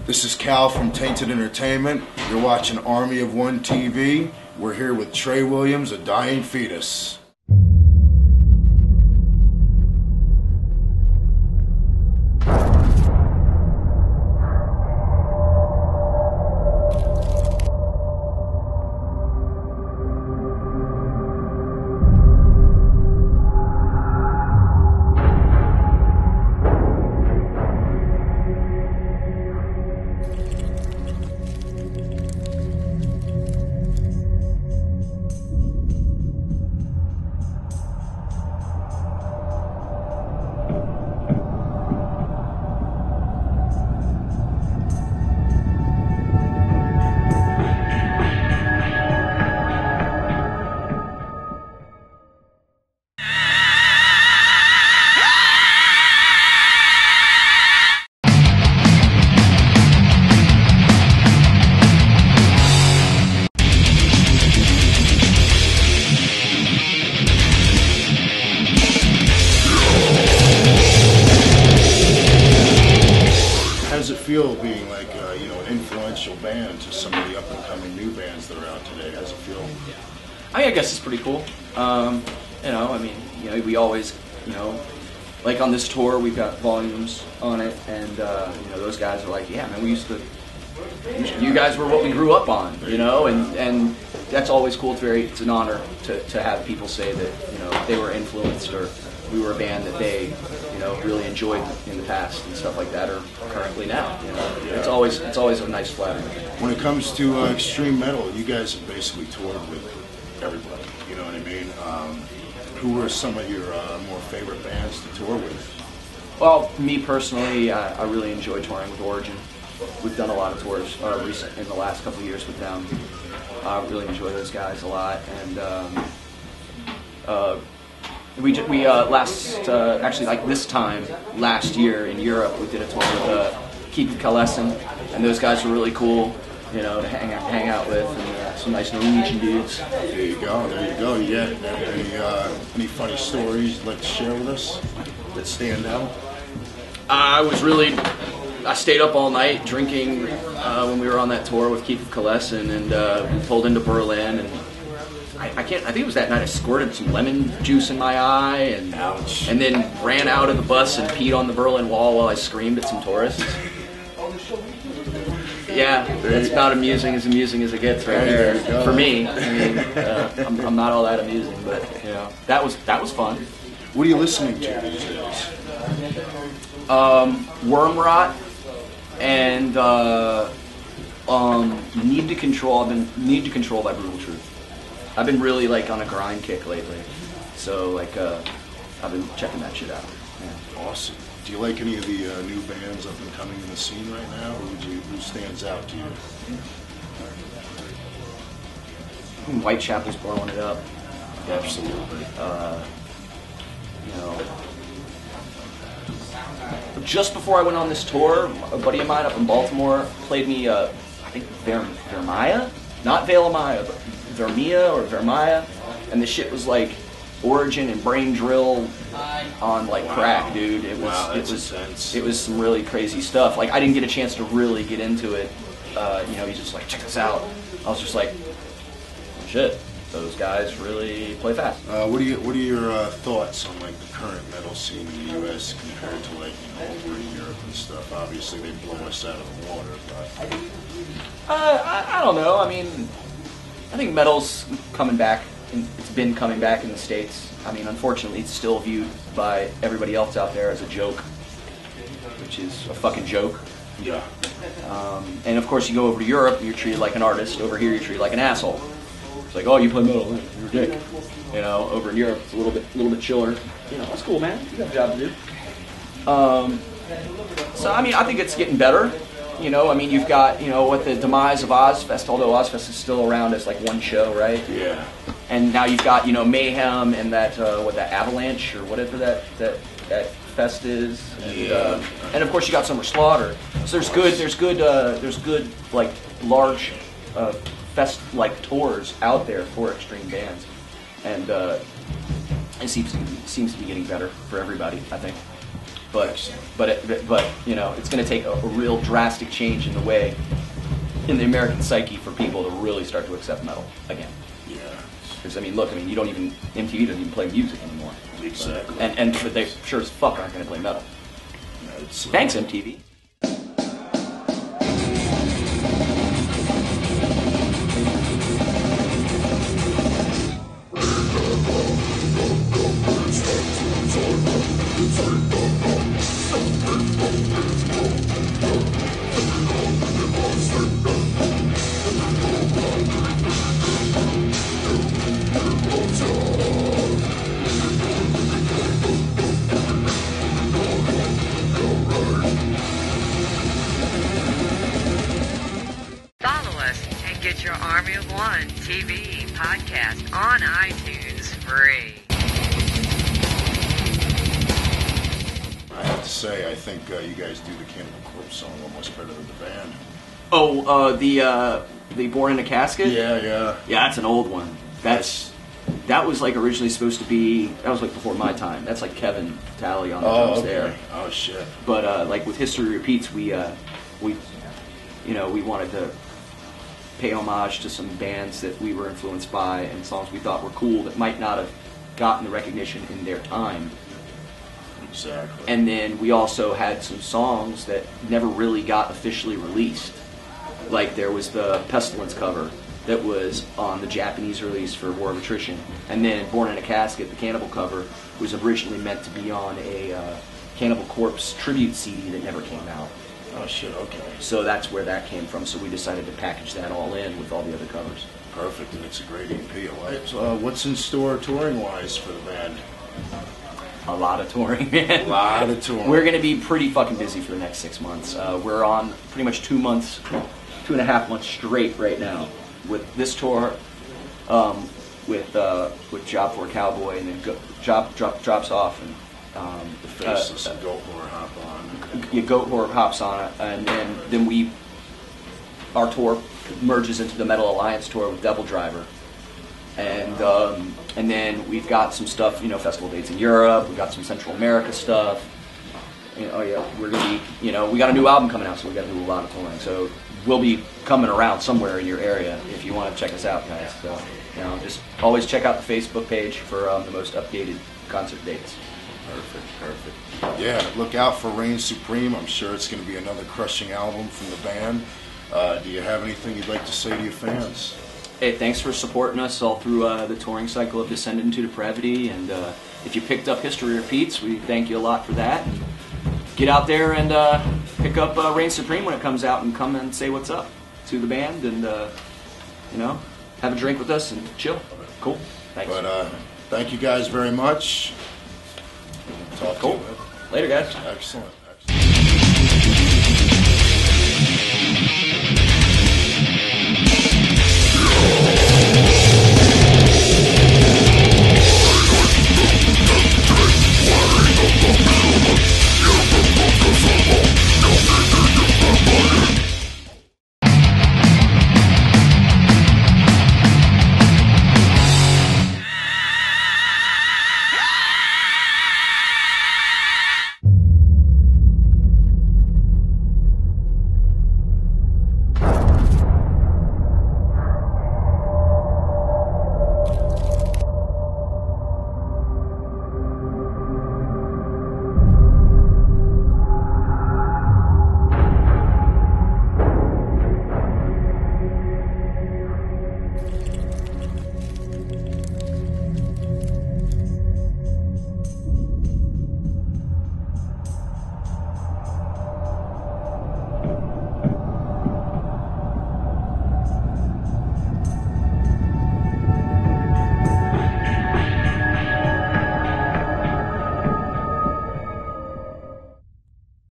This is Cal from Tainted Entertainment. You're watching Army of One TV. We're here with Trey Williams, a dying fetus. How does it feel being like an influential band to some of the up and coming new bands that are out today? How does it feel? I guess it's pretty cool. We always, like on this tour, we've got Volumes on it, and those guys are like, yeah, man, you guys were what we grew up on, and that's always cool. It's an honor to have people say that they were influenced, or we were a band that they really enjoyed in the past and stuff like that, or currently now. It's always a nice flatter. When it comes to extreme metal, you guys have basically toured with everybody. You know what I mean? Who were some of your more favorite bands to tour with? Well, me personally, I really enjoy touring with Origin. We've done a lot of tours in the last couple of years with them. I really enjoy those guys a lot, and this time last year in Europe, we did a tour with Keith Kalesen, and those guys were really cool, to hang out with, and some nice Norwegian dudes. There you go. You got any funny stories you'd like to share with us that stand out? I stayed up all night drinking when we were on that tour with Keith Kalesen, and we pulled into Berlin, and I think it was that night I squirted some lemon juice in my eye, and ouch. And then ran out of the bus and peed on the Berlin Wall while I screamed at some tourists. Yeah, that's about as amusing as it gets right there. For me, I'm not all that amusing, but that was fun. What are you listening to these days? Wormrot and Need to Control. Need to Control by Brutal Truth. I've been really on a grind kick lately, so I've been checking that shit out. Yeah. Awesome. Do you like any of the new bands up and coming in the scene right now? Who stands out to you? Whitechapel's blowing it up. Absolutely. Just before I went on this tour, a buddy of mine up in Baltimore played me, I think Vermia? Not Velamaya, but Vermia or Vermia, and the shit was like Origin and Brain Drill on crack, dude. It was intense. It was some really crazy stuff. I didn't get a chance to really get into it. He's just like, check this out. I was just like, oh, shit, those guys really play fast. What are your thoughts on the current metal scene in the U.S. compared to over in Europe and stuff? Obviously, they blow us out of the water, but I don't know. I think metal's coming back. It's been coming back in the States. Unfortunately, it's still viewed by everybody else out there as a joke, which is a fucking joke. Yeah. And of course, you go over to Europe, and you're treated like an artist. Over here, you're treated like an asshole. It's like, oh, you play metal, you're a dick. Over in Europe, it's a little bit chiller. That's cool, man. You got a job to do. I think it's getting better. You've got, with the demise of Ozfest, although Ozfest is still around as one show, right? Yeah. And now you've got, Mayhem and that Avalanche or whatever that fest is. And, and of course you got Summer Slaughter. So there's good large fest tours out there for extreme bands. And it seems to be getting better for everybody, I think. but you know, it's going to take a real drastic change in the way, in the American psyche, for people to really start to accept metal again. Yeah. Because I mean, look, I mean, MTV doesn't even play music anymore. Exactly. But they sure as fuck aren't going to play metal. Thanks, MTV. Follow us and get your Army of One TV podcast on iTunes free. I have to say, I think you guys do the Cannibal Corpse song almost better than the band. Oh, the Born in a Casket? Yeah. Yeah, that's an old one. That was like originally supposed to be, that was like before my time. That's like Kevin Talley on the drums there. Oh shit. But like with History Repeats, we wanted to pay homage to some bands that we were influenced by and songs we thought were cool that might not have gotten the recognition in their time. Exactly. And then we also had some songs that never really got officially released. Like there was the Pestilence cover that was on the Japanese release for War of Attrition. And then Born in a Casket, the Cannibal cover, was originally meant to be on a Cannibal Corpse tribute CD that never came out. Oh shit, okay. So that's where that came from. So we decided to package that all in with all the other covers. Perfect, and it's a great EP. What's in store touring-wise for the band? A lot of touring, man. A lot of touring. We're going to be pretty fucking busy for the next 6 months. We're on pretty much 2 months, 2.5 months straight right now with this tour, with Job for a Cowboy, and then Job drops off, and the Faceless and Goat Whore hop on. Goat Whore hops on it, and then our tour merges into the Metal Alliance tour with Devil Driver. And then we've got some stuff, festival dates in Europe. We've got some Central America stuff. We're gonna be, we got a new album coming out, so we got to do a lot of touring. So we'll be coming around somewhere in your area if you want to check us out, guys. So just always check out the Facebook page for the most updated concert dates. Perfect. Yeah, look out for Reign Supreme. I'm sure it's going to be another crushing album from the band. Do you have anything you'd like to say to your fans? Hey, thanks for supporting us all through the touring cycle of Descend into Depravity, and if you picked up History Repeats, we thank you a lot for that. And get out there and pick up Reign Supreme when it comes out, and come and say what's up to the band, and have a drink with us and chill. Cool. Thanks. But thank you guys very much. Talk to you later. Later, guys. Excellent.